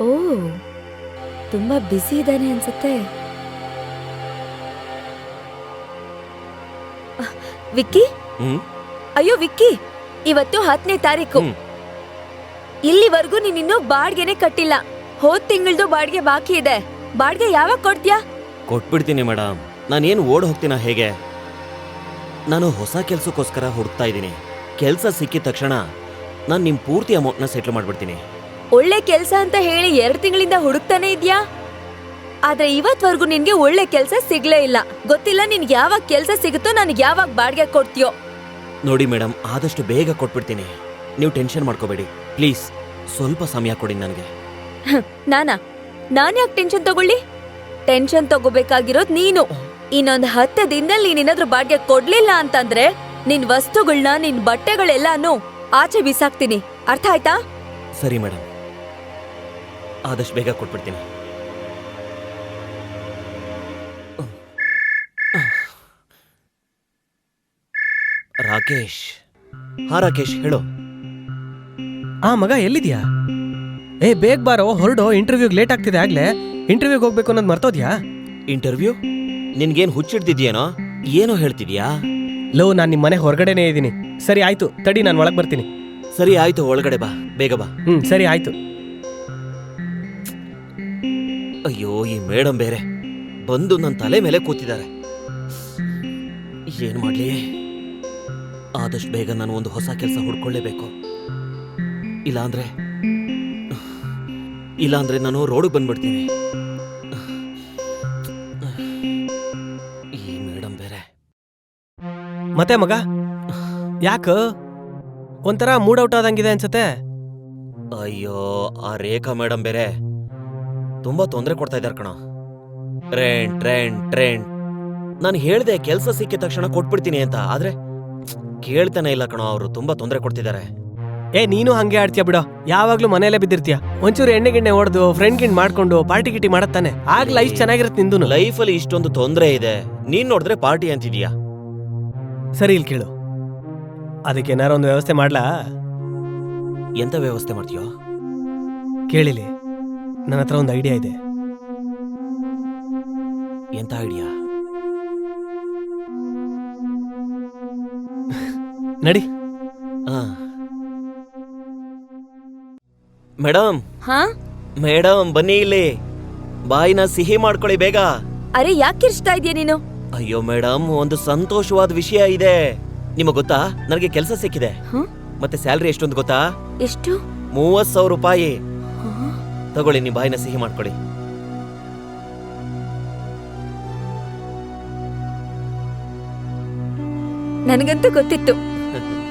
ಓ, ತುಂಬಾ ಬ್ಯುಸಿ ಇದ್ದಾನೆ ಅನ್ಸುತ್ತೆ. ವಿಕ್ಕಿ, ಅಯ್ಯೋ ವಿಕ್ಕಿ, ಇವತ್ತು 10ನೇ ತಾರೀಕು. ಇಲ್ಲಿವರೆಗೂ ನೀನಿನ್ನೂ ಬಾಡ್ಗೆನೆ ಕಟ್ಟಿಲ್ಲ. ಹೋದ್ ತಿಂಗಳದು ಬಾಡ್ಗೆ ಬಾಕಿ ಇದೆ. ಬಾಡ್ಗೆ ಯಾವಾಗ ಕೊಡ್ತೀಯಾ? ಕೊಟ್ಬಿಡ್ತೀನಿ ಮೇಡಮ್. ನಾನೇನು ಓಡ್ ಹೋಗ್ತೀನ ಹೇಗೆ? ನಾನು ಹೊಸ ಕೆಲ್ಸಕ್ಕೋಸ್ಕರ ಹುಡುಕ್ತಾ ಇದ್ದೀನಿ. ಕೆಲ್ಸ ಸಿಕ್ಕಿದ ತಕ್ಷಣ ನಾನು ನಿಮ್ ಪೂರ್ತಿ ಅಮೌಂಟ್ನ ಸೆಟ್ಲ್ ಮಾಡ್ಬಿಡ್ತೀನಿ. ಒಳ್ಳೆ ಕೆಲ್ಸ ಅಂತ ಹೇಳಿ 2 ತಿಂಗಳಿಂದ ಹುಡುಕ್ತಾನೆ ಇದ್ಯಾ, ಆದ್ರೆ ಇವತ್ವರೆಗೂ ನಿನ್ಗೆ ಒಳ್ಳೆ ಕೆಲ್ಸ ಸಿಗ್ಲೇ ಇಲ್ಲ. ಗೊತ್ತಿಲ್ಲ ನಿನ್ಗೆ ಯಾವಾಗ ಕೆಲ್ಸ ಸಿಗುತ್ತೋ ನನಗೆ ಯಾವಾಗ ಬಾಡ್ಗೆ ಕೊಡ್ತೀಯೋ. ನೋಡಿ ಮೇಡಮ್, ಆದಷ್ಟು ಬೇಗ ಕೊಟ್ಬಿಡ್ತೀನಿ. ನೀವು ಟೆನ್ಷನ್ ಮಾಡ್ಕೋಬೇಡಿ ಪ್ಲೀಸ್. ಸ್ವಲ್ಪ ಸಮಯ ಕೊಡಿ ನನಗೆ. ನಾನ್ ಯಾಕೆ ಟೆನ್ಷನ್ ತಗೊಳ್ಳಿ? ಟೆನ್ಷನ್ ತಗೋಬೇಕಾಗಿರೋದ್ ನೀನು. ಇನ್ನೊಂದ್ 10 ದಿನದಲ್ಲಿ ನೀನೇನಾದ್ರೂ ಬಾಡ್ಗೆ ಕೊಡ್ಲಿಲ್ಲ ಅಂತಂದ್ರೆ ನಿನ್ ವಸ್ತುಗಳನ್ನ, ನಿನ್ ಬಟ್ಟೆಗಳೆಲ್ಲಾನು ಆಚೆ ಬಿಸಾಕ್ತೀನಿ. ಅರ್ಥ ಆಯ್ತಾ? ಸರಿ ಮೇಡಮ್, ಆದಷ್ಟು ಬೇಗ ಕೊಟ್ಬಿಡ್ತೀನಿ. ರಾಕೇಶ್. ಹಾ ರಾಕೇಶ್, ಹೇಳು. ಮಗ ಎಲ್ಲಿದ್ಯಾ? ಬೇಗ ಬಾರೋ, ಹೊರಡೋ. ಇಂಟರ್ವ್ಯೂಗೆ ಲೇಟ್ ಆಗ್ತಿದೆ. ಆಗ್ಲೇ ಇಂಟರ್ವ್ಯೂಗೆ ಹೋಗ್ಬೇಕು ಅನ್ನೋದು ಮರ್ತೋದ್ಯಾ? ಇಂಟರ್ವ್ಯೂ? ನಿನ್ಗೇನು ಹುಚ್ಚಿಡ್ತಿದ್ಯೇನೋ? ಏನೋ ಹೇಳ್ತಿದ್ಯಾ? ನಾನು ನಿಮ್ಮ ಮನೆ ಹೊರಗಡೆನೇ ಇದ್ದೀನಿ. ಸರಿ ಆಯ್ತು, ತಡಿ, ನಾನು ಒಳಗೆ ಬರ್ತೀನಿ. ಸರಿ ಆಯ್ತು, ಒಳಗಡೆ ಬಾ, ಬೇಗ ಬಾ. ಸರಿ ಆಯ್ತು. ಅಯ್ಯೋ, ಈ ಮೇಡಮ್ ಬೇರೆ ಬಂದು ನನ್ನ ತಲೆ ಮೇಲೆ ಕೂತಿದ್ದಾರೆ. ಏನ್ ಮಾಡ್ಲಿ? ಆದಷ್ಟು ಬೇಗ ನಾನು ಒಂದು ಹೊಸ ಕೆಲಸ ಹುಡ್ಕೊಳ್ಳೇಬೇಕು. ಇಲ್ಲಾಂದ್ರೆ ನಾನು ರೋಡಿಗೆ ಬಂದ್ಬಿಡ್ತೀನಿ. ಈ ಮೇಡಮ್ ಬೇರೆ. ಮತ್ತೆ ಮಗ, ಯಾಕ ಒಂಥರ ಮೂಡ್ ಔಟ್ ಆದಂಗಿದೆ ಅನ್ಸತ್ತೆ? ಅಯ್ಯೋ, ಆ ರೇಖಾ ಮೇಡಮ್ ಬೇರೆ ತುಂಬಾ ತೊಂದರೆ ಕೊಡ್ತಾ ಇದ್ದಾರೆ ಕಣ. ಟ್ರೆಂಡ್. ನಾನು ಹೇಳ್ದೆ ಕೆಲ್ಸ ಸಿಕ್ಕಿದ ತಕ್ಷಣ ಕೊಟ್ಬಿಡ್ತೀನಿ ಅಂತ, ಆದ್ರೆ ಕೇಳ್ತಾನೆ ಇಲ್ಲ ಕಣೋ. ಅವರು ತುಂಬಾ ತೊಂದರೆ ಕೊಡ್ತಿದ್ದಾರೆ. ನೀನು ಹಂಗೆ ಆಡ್ತೀಯ ಬಿಡೋ. ಯಾವಾಗ್ಲೂ ಮನೆಯಲ್ಲೇ ಬಿದ್ದಿರ್ತೀಯ. ಒಂಚೂರು ಎಣ್ಣೆ ಗಿಣ್ಣೆ ಹೊಡೆದು ಫ್ರೆಂಡ್ ಗಿಂಡ್ ಮಾಡ್ಕೊಂಡು ಪಾರ್ಟಿ ಗಿಟಿ ಮಾಡತ್ತಾನೆ. ಆಗ ಲೈಫ್ ಚೆನ್ನಾಗಿರುತ್ತೆ ನಿಂದು. ಲೈಫಲ್ಲಿ ಇಷ್ಟೊಂದು ತೊಂದರೆ ಇದೆ, ನೀನ್ ನೋಡಿದ್ರೆ ಪಾರ್ಟಿ ಅಂತಿದ್ಯಾ? ಸರಿ, ಇಲ್ಲಿ ಕೇಳು. ಅದಕ್ಕೆ ಏನಾರ ಒಂದು ವ್ಯವಸ್ಥೆ ಮಾಡ್ಲಾ? ಎಂತ ವ್ಯವಸ್ಥೆ ಮಾಡ್ತೀಯೋ? ಕೇಳಿಲಿ, ನನ್ನ ಹತ್ರ ಒಂದು ಐಡಿಯಾ ಇದೆ. ಎಂತ ಐಡಿಯಾ? ನಡಿ. ಮೇಡಮ್, ಮೇಡಮ್ ಬನ್ನಿ ಇಲ್ಲಿ. ಬಾಯಿನ ಸಿಹಿ ಮಾಡ್ಕೊಳ್ಳಿ ಬೇಗ. ಅರೆ, ಯಾಕೆ ಕಿರ್ಚ್ತಾ ಇದೀಯ ನೀನು? ಅಯ್ಯೋ ಮೇಡಮ್, ಒಂದು ಸಂತೋಷವಾದ ವಿಷಯ ಇದೆ. ನಿಮಗೆ ಗೊತ್ತಾ, ನನಗೆ ಕೆಲಸ ಸಿಕ್ಕಿದೆ. ಮತ್ತೆ ಸ್ಯಾಲರಿ ಎಷ್ಟೊಂದು ಗೊತ್ತಾ? ಎಷ್ಟು? 30,000 ರೂಪಾಯಿ. ತಗೊಳ್ಳಿ, ನೀವು ಬಾಯಿನ ಸಿಹಿ ಮಾಡ್ಕೊಳ್ಳಿ. ನನಗಂತೂ ಗೊತ್ತಿತ್ತು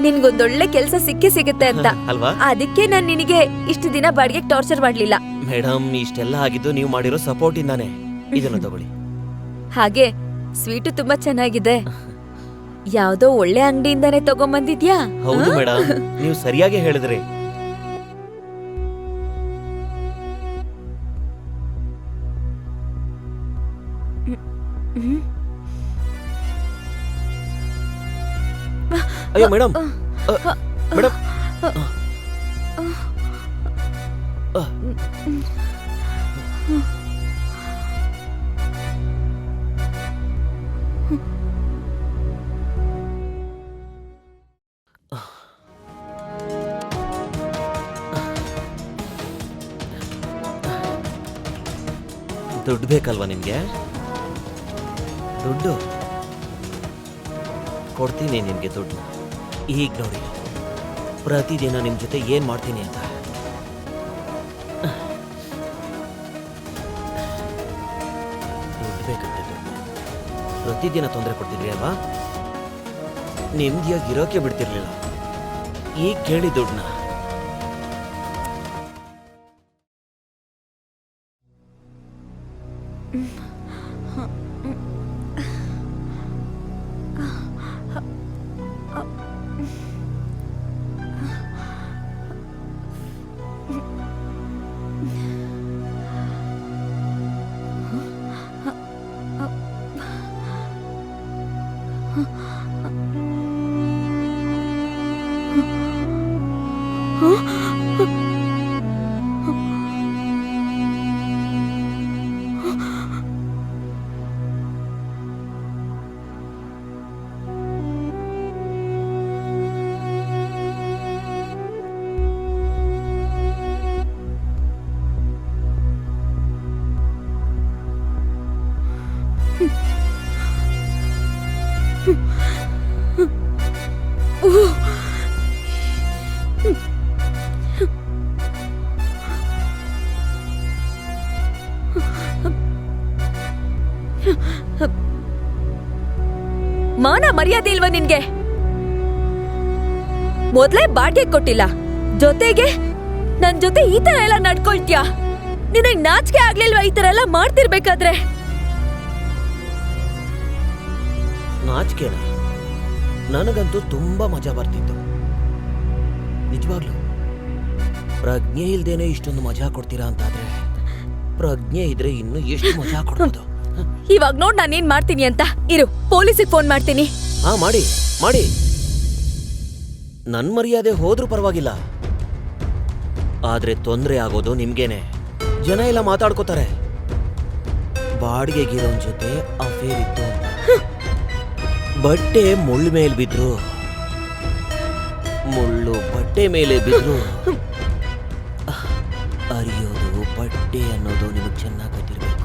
ನಿನ್ಗೊಂದೊಳ್ಳೆ ಕೆಲ್ಸ ಸಿಗುತ್ತೆ ಅಂತ ಅಲ್ವಾ? ಅದಕ್ಕೆ ನಾನ್ ನಿನಗೆ ಇಷ್ಟು ದಿನ ಬಾಡಿಗೆ ಟಾರ್ಚರ್ ಮಾಡ್ಲಿಲ್ಲ. ಮೇಡಮ್, ಇಷ್ಟೆಲ್ಲ ಆಗಿದ್ದು ನೀವು ಮಾಡಿರೋ ಸಪೋರ್ಟ್ ಇಂದಾನೆ. ಇದನ್ನು ತಗೊಳ್ಳಿ. ಹಾಗೆ ಸ್ವೀಟು ತುಂಬಾ ಚೆನ್ನಾಗಿದೆ. ಯಾವ್ದೋ ಒಳ್ಳೆ ಅಂಗಡಿಯಿಂದಾನೆ ತಗೊಂಬಂದಿದ್ಯಾ? ಹೌದು ಮೇಡಮ್, ನೀವು ಸರಿಯಾಗಿ ಹೇಳಿದ್ರಿ. ಅಯ್ಯೋ ಮೇಡಮ್, ಮೇಡಮ್, ದುಡ್ಡು ಬೇಕಲ್ವಾ ನಿಮ್ಗೆ? ದುಡ್ಡು ಕೊಡ್ತೀನಿ ನಿಮ್ಗೆ. ದುಡ್ಡು ಈಗ ನೋಡಿ, ಪ್ರತಿದಿನ ನಿಮ್ ಜೊತೆ ಏನ್ ಮಾಡ್ತೀನಿ ಅಂತ. ದುಡ್ಡು ಬೇಕಂತೆ. ದುಡ್ಡು ಪ್ರತಿದಿನ ತೊಂದರೆ ಕೊಡ್ತಿದ್ರಿ ಅಲ್ವಾ? ನೆಮ್ಮದಿಯಾಗಿರೋಕೆ ಬಿಡ್ತಿರ್ಲಿಲ್ಲ. ಈಗ ಕೇಳಿ ದುಡ್ಡನ್ನ. ಮಾನ ಮರ್ಯಾದೆ ಇಲ್ವಾ ನಿನ್ಗೆ? ಮೊದ್ಲೇ ಬಾಡ್ಗೆ ಕೊಟ್ಟಿಲ್ಲ, ಜೊತೆಗೆ ನನ್ ಜೊತೆ ಈ ತರ ಎಲ್ಲ ನಡ್ಕೊಳ್ತ್ಯಾ? ನಿನಗ್ ನಾಚಿಕೆ ಆಗ್ಲಿಲ್ವಾ ಈ ತರ ಎಲ್ಲ ಮಾಡ್ತಿರ್ಬೇಕಾದ್ರೆ? ನಾಚಿಕೆನ? ನನಗಂತೂ ತುಂಬಾ ಮಜಾ ಬರ್ತಿತ್ತು. ನಿಜವಾಗ್ಲು ಪ್ರಜ್ಞೆ ಇಲ್ದೇನೆ ಇಷ್ಟೊಂದು ಮಜಾ ಕೊಡ್ತೀರಾ ಅಂತಾದ್ರೆ ಪ್ರಜ್ಞೆ ಇದ್ರೆ ಇನ್ನು ಎಷ್ಟು ಮಜಾ ಕೊಡ್ಬೋದು. ಇವಾಗ ನೋಡ್ ನಾನೇನ್ ಮಾಡ್ತೀನಿ ಅಂತ. ಇರು, ಪೊಲೀಸಿಗೆ ಫೋನ್ ಮಾಡ್ತೀನಿ. ಹಾ, ಮಾಡಿ ಮಾಡಿ. ನನ್ ಮರ್ಯಾದೆ ಹೋದ್ರೂ ಪರವಾಗಿಲ್ಲ, ಆದ್ರೆ ತೊಂದ್ರೆ ಆಗೋದು ನಿಮ್ಗೇನೆ. ಜನ ಎಲ್ಲ ಮಾತಾಡ್ಕೋತಾರೆ ಬಾಡಿಗೆಗಿರೋನ್ ಜೊತೆ ಅಫೇರ್ ಇತ್ತು ಅಂತ. ಬಟ್ಟೆ ಮುಳ್ಳು ಮೇಲೆ ಬಿದ್ರು, ಮುಳ್ಳು ಬಟ್ಟೆ ಮೇಲೆ ಬಿದ್ರು ಅರಿಯೋದು ಬಟ್ಟೆ ಅನ್ನೋದು ನಿಮಗೆ ಚೆನ್ನಾಗಿ ಗೊತ್ತಿರ್ಬೇಕು.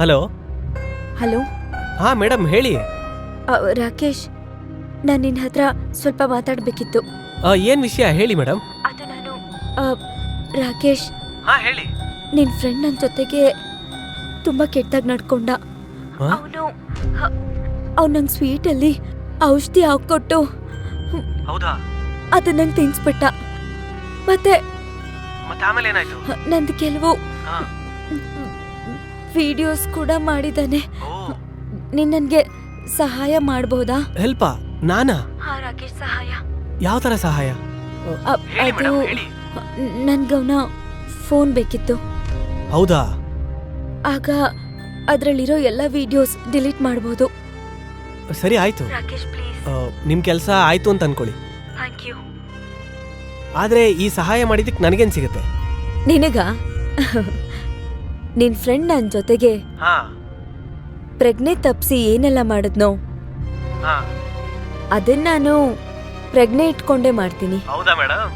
ಹಲೋ. ಹಲೋ. ಹಾ ಮೇಡಮ್, ಹೇಳಿ. ರಾಕೇಶ್, ನಾನು ನಿನ್ನ ಹತ್ರ ಸ್ವಲ್ಪ ಮಾತಾಡ್ಬೇಕಿತ್ತು. ಏನ್ ವಿಷಯ ಹೇಳಿ ಮೇಡಮ್. ಅದು ನಾನು ರಾಕೇಶ್, ಹಾ ಹೇಳಿ. ನಿನ್ ಫ್ರೆಂಡ್ ನನ್ನ ಜೊತೆಗೆ ತುಂಬಾ ಕೆಟ್ಟದಾಗಿ ನಡ್ಕೊಂಡ. ಅವ್ನು ನಂಗೆ ಸ್ವೀಟಲ್ಲಿ ಔಷಧಿ ಹಾಕೊಟ್ಟು ಹೌದಾ? ಅದು ನಂಗೆ ತಿನ್ಸ್ಬಿಟ್ಟ. ಮತ್ತೆ ಆಮೇಲೆ ಏನಾಯ್ತು? ನಂದು ಕೆಲವು ವಿಡಿಯೋಸ್ ಕೂಡ ಮಾಡಿದ್ದಾನೆ. ನೀನ್ ನನ್ಗೆ ಸಹಾಯ ಮಾಡಬಹುದಾ? ಹೆಲ್ಪಾ? ನಾನಾ? ಹಾ ರಾಕೇಶ್, ಸಹಾಯ. ಯಾವ ತರ ಸಹಾಯ? ಅದು ನನ್ಗವನ ಫೋನ್ ಬೇಕಿತ್ತು. ಹೌದಾ? ಆಗ ಅದ್ರಲ್ಲಿರೋ ಎಲ್ಲ ವಿಡಿಯೋಸ್ ಡಿಲೀಟ್ ಮಾಡಬಹುದು. ಸರಿ, ಆಯ್ತು. ರಾಕೇಶ್ ಪ್ಲೀಸ್. ನಿಮ್ ಕೆಲ್ಸ ಆಯ್ತು ಅಂತ ಅನ್ಕೊಳ್ಳಿ. Thank you. ಆದ್ರೆ ಈ ಸಹಾಯ ಮಾಡಿದಕ್ಕೆ ನನಗೇನ್ ಸಿಗುತ್ತೆ? ನಿನಗ ನಿನ್ ಫ್ರೆಂಡ್ ನನ್ ಜೊತೆಗೆ ಪ್ರಜ್ಞೆ ತಪ್ಸಿ ಏನೆಲ್ಲ ಮಾಡಿದ್ನೋ ಅದನ್ನ ನಾನು ಪ್ರಜ್ಞೆ ಇಟ್ಕೊಂಡೇ ಮಾಡ್ತೀನಿ. ಹೌದಾ ಮೇಡಮ್?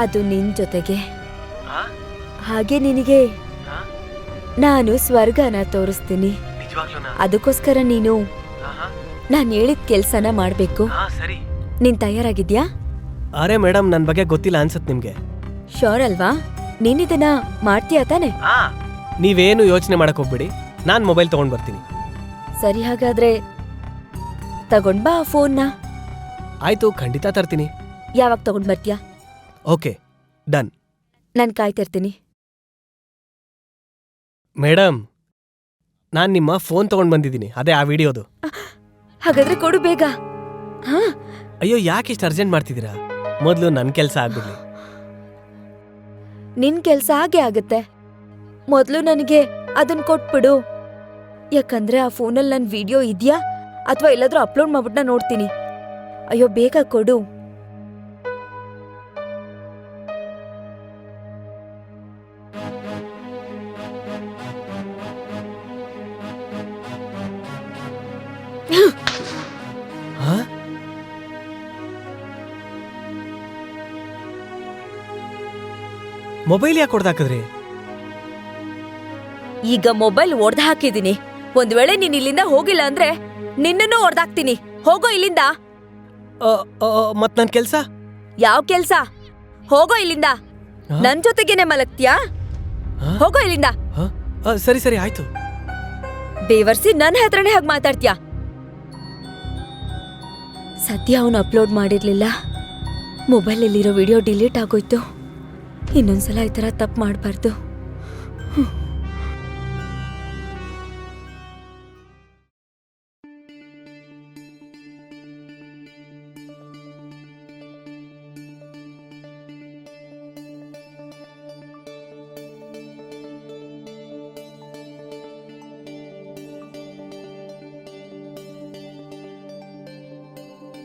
ಅದು ನಿನ್ ಜೊತೆಗೆ. ಹಾಗೆ ನಿನಗೆ ನಾನು ಸ್ವರ್ಗನ ತೋರಿಸ್ತೀನಿ. ಅದಕ್ಕೋಸ್ಕರ ನೀನು ನಾನ್ ಹೇಳಿದ ಕೆಲ್ಸನ ಮಾಡ್ಬೇಕು. ನೀನ್ ತಯಾರಾಗಿದ್ಯಾ? ಅರೆ ಮೇಡಮ್, ನನ್ ಬಗ್ಗೆ ಗೊತ್ತಿಲ್ಲ ಅನ್ಸತ್ ನಿಮ್ಗೆ. ಶೋರ್ ಅಲ್ವಾ? ನೀನಿದನ್ನ ಮಾಡ್ತೀಯಾ ತಾನೆ? ನೀವೇನು ಯೋಚನೆ ಮಾಡಕ್ ಹೋಗ್ಬಿಡಿ, ನಾನ್ ಮೊಬೈಲ್ ತಗೊಂಡ್ ಬರ್ತೀನಿ. ಸರಿ, ಹಾಗಾದ್ರೆ ತಗೊಂಡ್ ಬಾ ಫೋನ್ನ. ಆಯ್ತು, ಖಂಡಿತ ತರ್ತೀನಿ. ಯಾವಾಗ ತಗೊಂಡ್ ಬರ್ತೀಯಾ? Okay, done. ನಾನ್ ಕಾಯ್ತಿರ್ತೀನಿ. ಮೇಡಮ್, ನಾನ್ ನಿಮ್ಮ ಫೋನ್ ತಗೊಂಡ್ ಬಂದಿದ್ದೀನಿ, ಅದೇ ಆ ವಿಡಿಯೋದು. ಹಾಗಾದ್ರೆ ಕೊಡು ಬೇಗ. ಅಯ್ಯೋ, ಯಾಕೆ ಇಷ್ಟು ಅರ್ಜೆಂಟ್ ಮಾಡ್ತಿದ್ದೀರಾ? ಮೊದ್ಲು ನನ್ ಕೆಲ್ಸ ಆಗ್ಬಿಡ್ಲಿ. ನಿನ್ ಕೆಲ್ಸ ಹಾಗೆ ಆಗತ್ತೆ. ಮೊದ್ಲು ನನಗೆ ಅದನ್ ಕೊಟ್ಬಿಡು. ಯಾಕಂದ್ರೆ ಆ ಫೋನಲ್ಲಿ ನನ್ ವಿಡಿಯೋ ಇದ್ಯಾ ಅಥವಾ ಎಲ್ಲಾದ್ರೂ ಅಪ್ಲೋಡ್ ಮಾಡ್ಬಿಟ್ಟ ನೋಡ್ತೀನಿ. ಅಯ್ಯೋ, ಬೇಗ ಕೊಡು. ಮೊಬೈಲ್ ಯಾಕೆ ಹೊಡ್ದಾಕಿದ್ರಿ? ಈಗ ಮೊಬೈಲ್ ಒಡ್ದ ಹಾಕಿದೀನಿ. ಒಂದ್ ವೇಳೆ ನೀನ್ ಇಲ್ಲಿಂದ ಹೋಗಿಲ್ಲ ಅಂದ್ರೆ ನಿನ್ನನ್ನು ಒಡ್ದಾಕ್ತೀನಿ. ಹೋಗೋ ಇಲ್ಲಿಂದ. ಮತ್ ನನ್ ಕೆಲ್ಸ? ಯಾವ ಕೆಲ್ಸ? ಹೋಗೋ ಇಲ್ಲಿಂದ. ನನ್ ಜೊತೆಗೇನೆ ಮಲಗ್ತೀಯಾ? ಹೋಗೋ ಇಲ್ಲಿಂದ. ಸರಿ ಸರಿ, ಆಯ್ತು. ಬೇವರ್ಸಿ ನನ್ನ ಹತ್ರನೇ ಹಾಗೆ ಮಾತಾಡ್ತೀಯಾ? ಸದ್ಯ ಅವನು ಅಪ್ಲೋಡ್ ಮಾಡಿರ್ಲಿಲ್ಲ. ಮೊಬೈಲಲ್ಲಿರೋ ವಿಡಿಯೋ ಡಿಲೀಟ್ ಆಗೋಯ್ತು. ಇನ್ನೊಂದ್ಸಲ ಈ ತರ ತಪ್ಪು ಮಾಡಬಾರ್ದು.